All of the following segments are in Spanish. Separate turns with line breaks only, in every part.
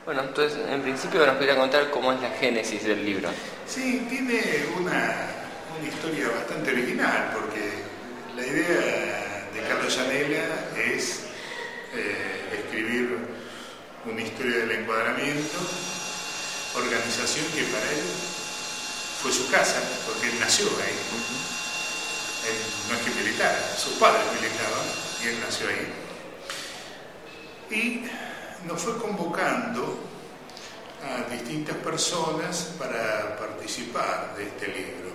Bueno, entonces en principio nos quería contar cómo es la génesis del libro.
Sí, tiene una historia bastante original, porque la idea de Carlos Gianella es escribir una historia del encuadramiento, organización que para él fue su casa, porque él nació ahí. Él no es que militara, sus padres militaban y él nació ahí. Y nos fue convocando a distintas personas para participar de este libro.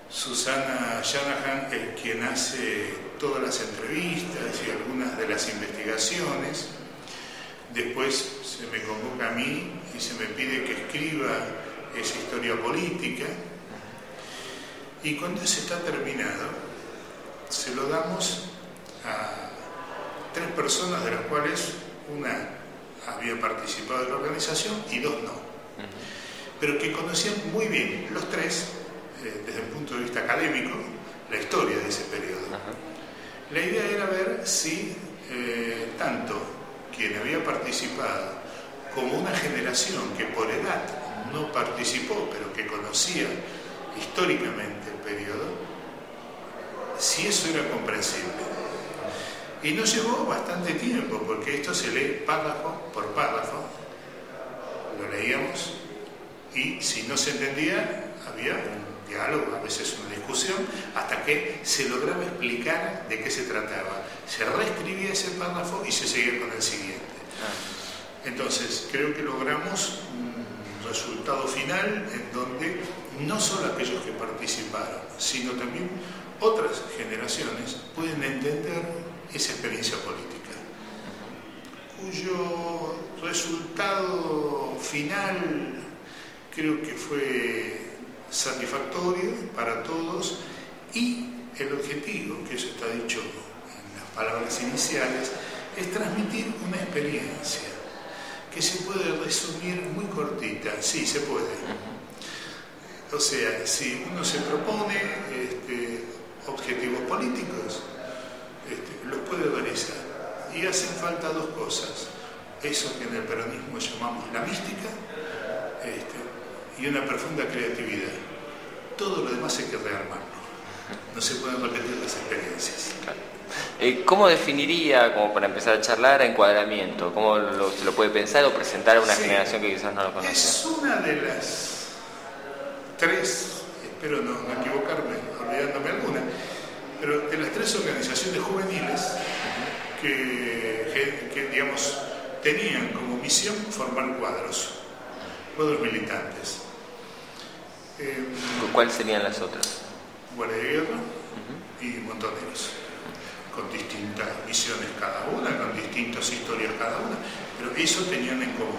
Susana Shanahan es quien hace todas las entrevistas y algunas de las investigaciones. Después se me convoca a mí y se me pide que escriba esa historia política. Y cuando eso está terminado, se lo damos a 3 personas, de las cuales una había participado en la organización y 2 no, pero que conocían muy bien los 3, desde el punto de vista académico, la historia de ese periodo. La idea era ver si tanto quien había participado como una generación que por edad no participó, pero que conocía históricamente el periodo, si eso era comprensible. Y nos llevó bastante tiempo, porque esto se lee párrafo por párrafo, lo leíamos, y si no se entendía, había un diálogo, a veces una discusión, hasta que se lograba explicar de qué se trataba. Se reescribía ese párrafo y se seguía con el siguiente. Entonces, creo que logramos un resultado final en donde no solo aquellos que participaron, sino también otras generaciones pueden entender esa experiencia política, cuyo resultado final creo que fue satisfactorio para todos, y el objetivo, que eso está dicho en las palabras iniciales, es transmitir una experiencia que se puede resumir muy cortita. Sí, se puede. O sea, si uno se propone objetivos políticos, los puede realizar, y hacen falta 2 cosas: eso que en el peronismo llamamos la mística, y una profunda creatividad. Todo lo demás hay que rearmarlo, no se pueden repetir las experiencias.
¿Cómo definiría, como para empezar a charlar, encuadramiento? ¿Cómo se lo puede pensar o presentar a una generación que quizás no lo conoce?
Es una de las 3, espero no equivocarme olvidándome alguna, pero de las 3 organizaciones juveniles que digamos, tenían como misión formar cuadros militantes.
¿Cuáles serían las otras?
Guardia de Guerra y Montoneros, con distintas visiones cada una, con distintas historias cada una, pero eso tenían en común.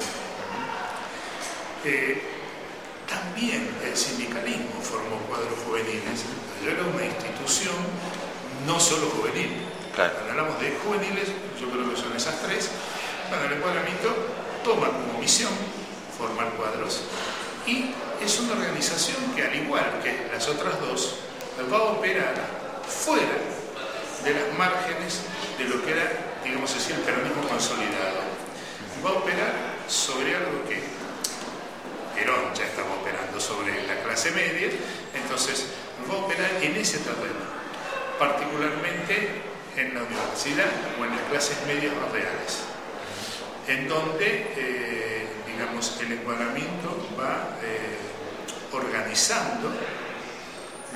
También el sindicalismo formó cuadros juveniles. Era una institución no solo juvenil.
Claro.
Cuando hablamos de juveniles, yo creo que son esas 3. Bueno, el encuadramiento toma como misión formar cuadros, y es una organización que, al igual que las otras 2, va a operar fuera de las márgenes de lo que era, digamos así, el peronismo consolidado. Va a operar sobre algo que Perón ya estaba operando, sobre la clase media. Entonces va a operar en ese terreno, particularmente en la universidad o en las clases medias más reales, en donde digamos, el encuadramiento va organizando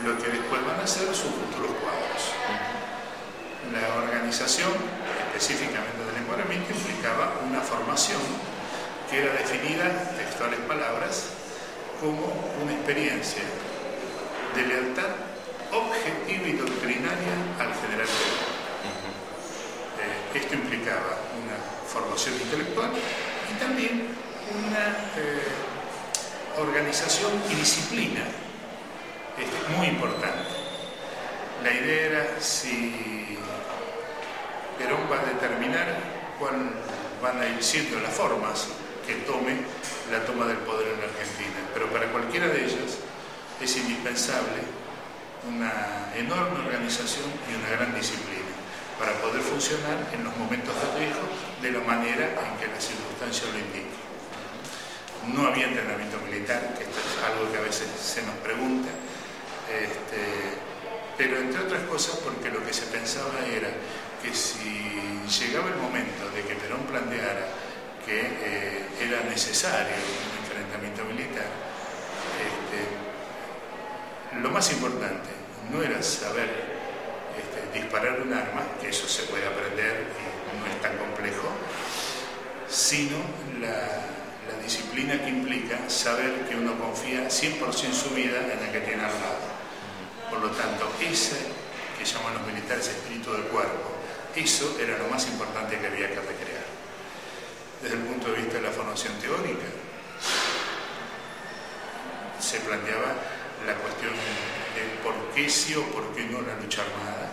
lo que después van a ser sus futuros cuadros. La organización específicamente del encuadramiento implicaba una formación que era definida, textuales palabras, como una experiencia de lealtad objetiva y doctrinaria al general Perón. Esto implicaba una formación intelectual y también una organización y disciplina muy importante. La idea era si Perón va a determinar cuáles van a ir siendo las formas que tome la toma del poder en la Argentina, pero para cualquiera de ellas es indispensable una enorme organización y una gran disciplina para poder funcionar en los momentos de riesgo de la manera en que las circunstancias lo indican. no había entrenamiento militar, que esto es algo que a veces se nos pregunta, pero entre otras cosas porque lo que se pensaba era que si llegaba el momento de que Perón planteara que era necesario un enfrentamiento militar, lo más importante no era saber disparar un arma, que eso se puede aprender y no es tan complejo, sino la disciplina que implica saber que uno confía 100% su vida en el que tiene al lado. Por lo tanto, ese que llaman los militares espíritu del cuerpo, eso era lo más importante que había que recrear. Desde el punto de vista de la formación teórica, se planteaba la cuestión de por qué sí o por qué no la lucha armada,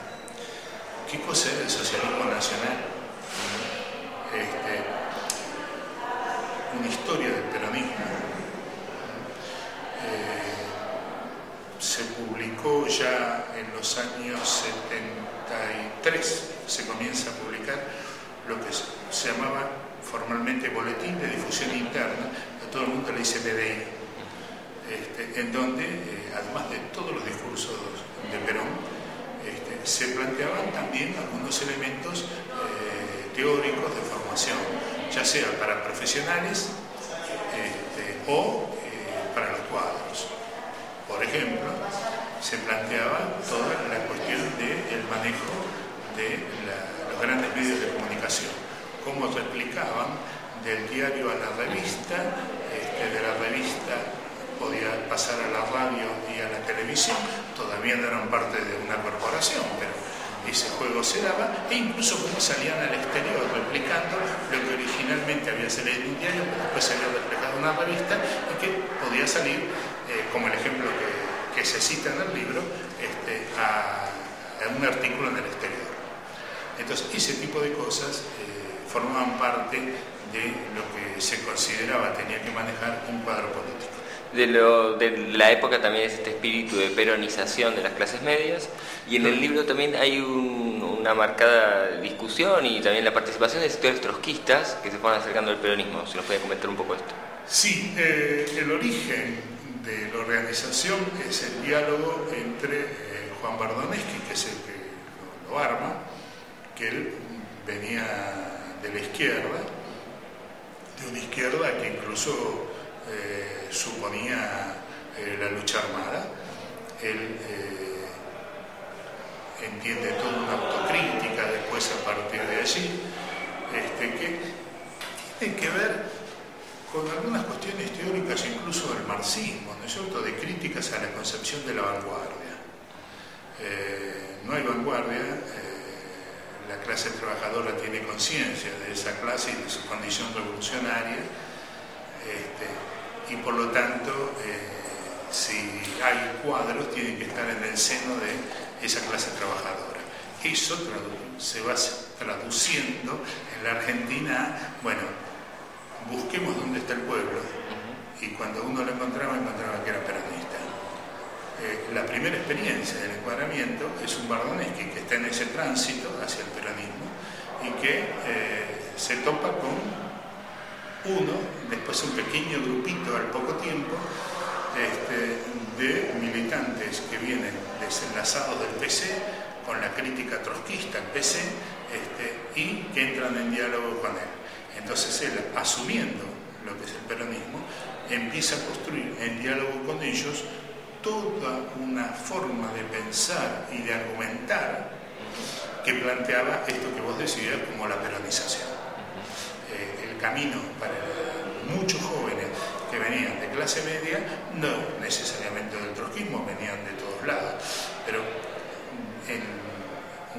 qué cosa era el socialismo nacional, una historia del peronismo. Se publicó ya en los años 73, se comienza a publicar lo que se llamaba formalmente Boletín de Difusión Interna, a todo el mundo le dice BDI, en donde, además de todos los discursos de Perón, se planteaban también algunos elementos teóricos de formación, ya sea para profesionales o para los cuadros. Por ejemplo, se planteaba toda la cuestión del manejo de los grandes medios de comunicación, cómo replicaban del diario a la revista, de la revista podía pasar a la radio y a la televisión, todavía no eran parte de una corporación, pero ese juego se daba, e incluso cómo salían al exterior replicando lo que originalmente había salido en un diario, pero después se había reflejado en una revista y que podía salir, como el ejemplo que se cita en el libro, a un artículo en el exterior. Entonces, ese tipo de cosas formaban parte de lo que se consideraba tenía que manejar un cuadro político.
De la época también es este espíritu de peronización de las clases medias, y en el libro también hay una marcada discusión y también la participación de sectores trotskistas que se fueron acercando al peronismo. ¿Se nos puede comentar un poco esto?
Sí, el origen de la organización es el diálogo entre Juan Bardonevsky, que es el que lo arma, que él venía de la izquierda, de una izquierda que incluso suponía la lucha armada. Él entiende toda una autocrítica después a partir de allí, que tiene que ver con algunas cuestiones teóricas, incluso del marxismo, ¿no es cierto?, de críticas a la concepción de la vanguardia. No hay vanguardia, la clase trabajadora tiene conciencia de esa clase y de su condición revolucionaria, y por lo tanto, si hay cuadros, tienen que estar en el seno de esa clase trabajadora. Eso se va traduciendo en la Argentina, bueno, busquemos dónde está el pueblo, y cuando uno lo encontraba que era peronista. La primera experiencia del encuadramiento es un Bardonevsky que está en ese tránsito hacia el peronismo y que se topa con después un pequeño grupito al poco tiempo de militantes que vienen desenlazados del PC con la crítica trotskista al PC y que entran en diálogo con él. Entonces él, asumiendo lo que es el peronismo, empieza a construir en diálogo con ellos toda una forma de pensar y de argumentar que planteaba esto que vos decías como la peronización. El camino para muchos jóvenes que venían de clase media, no necesariamente del trotskismo, venían de todos lados, pero en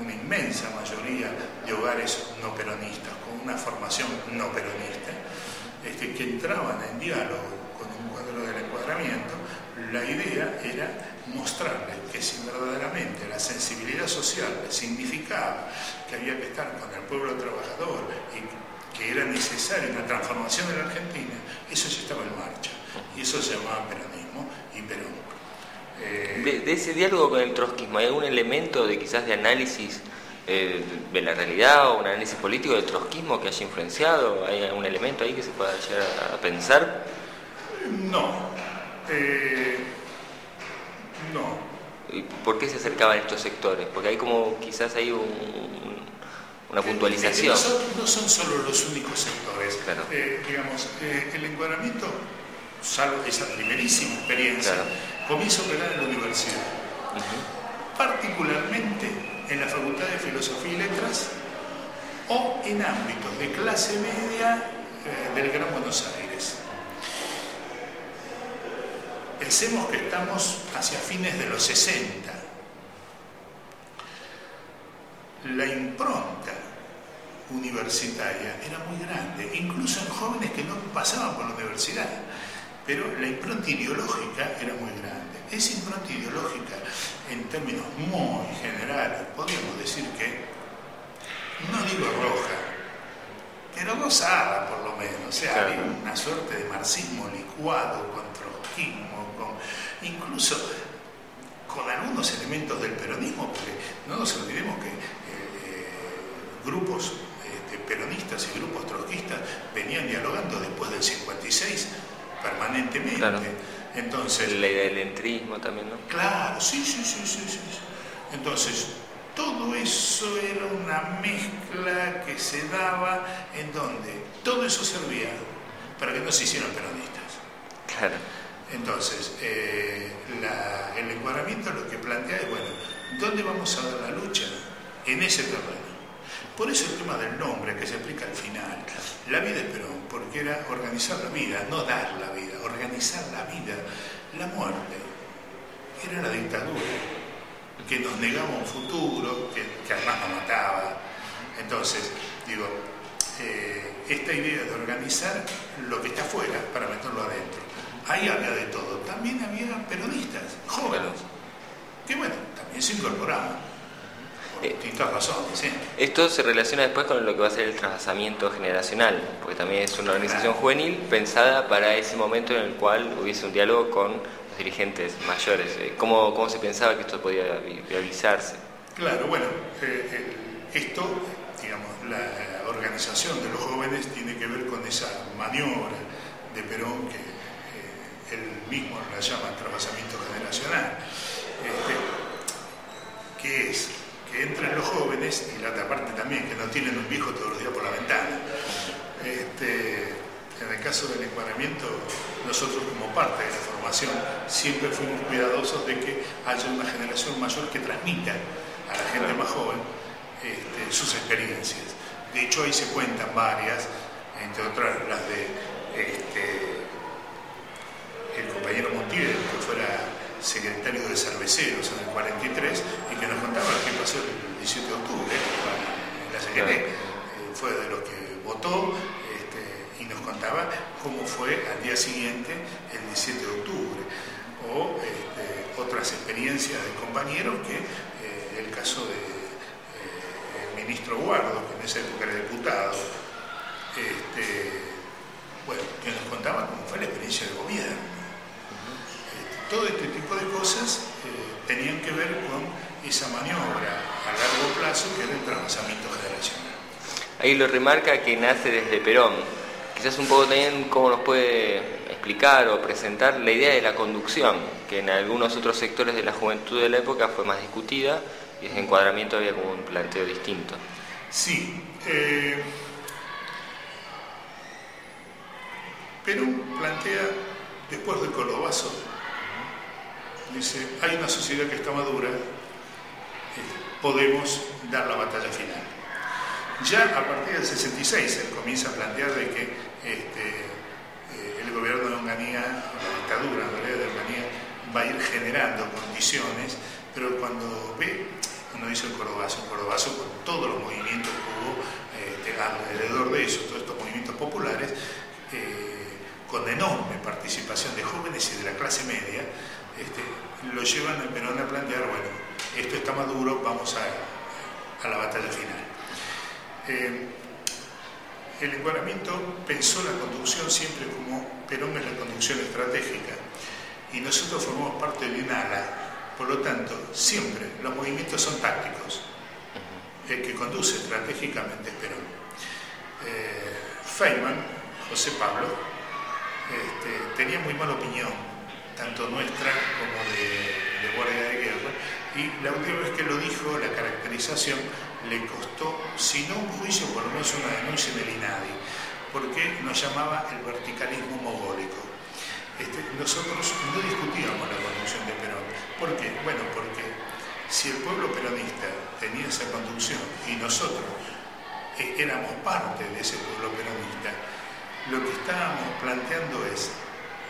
una inmensa mayoría de hogares no peronistas, con una formación no peronista, que entraban en diálogo con un cuadro del encuadramiento. La idea era mostrarles que si verdaderamente la sensibilidad social significaba que había que estar con el pueblo trabajador y que era necesaria una transformación de la Argentina, eso ya estaba en marcha, y eso se llamaba peronismo y Perón.
De ese diálogo con el trotskismo, ¿hay algún elemento de quizás de análisis de la realidad o un análisis político del trotskismo que haya influenciado? ¿Hay algún elemento ahí que se pueda llegar a pensar?
No. No.
¿Y por qué se acercaban estos sectores? Porque hay como, quizás hay una puntualización.
No son solo los únicos sectores.
Claro.
Digamos, el encuadramiento, salvo esa primerísima experiencia,
claro,
comienza a operar en la universidad. Particularmente en la Facultad de Filosofía y Letras o en ámbitos de clase media del Gran Buenos Aires. Pensemos que estamos hacia fines de los 60. La impronta universitaria era muy grande, incluso en jóvenes que no pasaban por la universidad, pero la impronta ideológica era muy grande. Esa impronta ideológica, en términos muy generales, podríamos decir que, no digo roja, pero gozada por lo menos. O sea, había una suerte de marxismo licuado con trotskismo, incluso con algunos elementos del peronismo, porque no nos olvidemos que grupos peronistas y grupos trotskistas venían dialogando después del 56 permanentemente.
Claro.
Entonces,
la idea del entrismo también, ¿no?
Claro, sí. Entonces, todo eso era una mezcla que se daba en donde todo eso servía para que no se hicieran peronistas.
Claro.
Entonces, el encuadramiento lo que plantea es, bueno, ¿dónde vamos a dar la lucha? En ese terreno. Por eso el tema del nombre que se explica al final. La vida es Perón, porque era organizar la vida, no dar la vida, organizar la vida. La muerte era la dictadura, que nos negaba un futuro, que además nos mataba. Entonces, digo, esta idea de organizar lo que está afuera para meterlo adentro. Ahí había de todo. También había peronistas, jóvenes, que bueno, también se incorporaban. Por distintas razones, ¿sí?
Esto se relaciona después con lo que va a ser el trasvasamiento generacional, porque también es una organización juvenil pensada para ese momento en el cual hubiese un diálogo con los dirigentes mayores. ¿Cómo se pensaba que esto podía viabilizarse?
Claro, bueno, esto, digamos, la organización de los jóvenes tiene que ver con esa maniobra de Perón que él mismo la llama trasvasamiento generacional, que es que entran los jóvenes y la otra parte también, que no tienen un viejo todos los días por la ventana. En el caso del encuadramiento, nosotros como parte de la formación siempre fuimos cuidadosos de que haya una generación mayor que transmita a la gente más joven sus experiencias. De hecho, ahí se cuentan varias, entre otras las de el compañero Montiel, que fuera secretario de Cerveceros en el 43, y que nos contaba lo que pasó el 17 de octubre en la CGT. Fue de los que votó y nos contaba cómo fue al día siguiente, el 17 de octubre. O otras experiencias de compañeros, que el caso del ministro Guardo, que en esa época era diputado, bueno, que nos contaba cómo fue la experiencia de gobierno. Todo este tipo de cosas tenían que ver con esa maniobra a largo plazo que era el trasvasamiento generacional.
Ahí lo remarca que nace desde Perón. Quizás un poco también cómo nos puede explicar o presentar la idea de la conducción, que en algunos otros sectores de la juventud de la época fue más discutida y desde encuadramiento había como un planteo distinto.
Sí. Perón plantea, después del Colobazo, dice, hay una sociedad que está madura, podemos dar la batalla final. Ya a partir del 66 él comienza a plantear de que el gobierno de Onganía, la dictadura en realidad de Onganía, va a ir generando condiciones, pero cuando ve, uno dice el Colobazo con todos los movimientos que hubo alrededor de eso, todos estos movimientos populares, con enorme participación de jóvenes y de la clase media, lo llevan a Perón a plantear, bueno, esto está maduro, vamos a la batalla final. El encuadramiento pensó la conducción siempre como Perón es la conducción estratégica y nosotros formamos parte de un ala, por lo tanto, siempre los movimientos son tácticos. El que conduce estratégicamente es Perón. Feynman, José Pablo, tenía muy mala opinión, tanto nuestra como de Guardia de Guerra, y la última vez que lo dijo, la caracterización le costó, si no un juicio, por lo menos una denuncia en el INADI, porque nos llamaba el verticalismo mogólico. Nosotros no discutíamos la conducción de Perón. ¿Por qué? Bueno, porque si el pueblo peronista tenía esa conducción y nosotros éramos parte de ese pueblo peronista, lo que estábamos planteando es,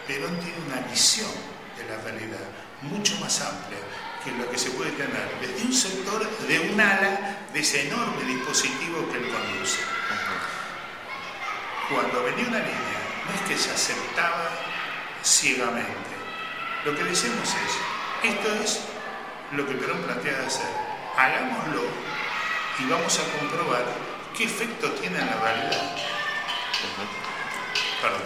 Perón tiene una visión de la realidad mucho más amplia que lo que se puede tener desde un sector, de un ala de ese enorme dispositivo que él conduce. Cuando venía una línea, no es que se aceptaba ciegamente. Lo que decimos es, esto es lo que Perón plantea de hacer, hagámoslo y vamos a comprobar qué efecto tiene en la realidad. Perdón.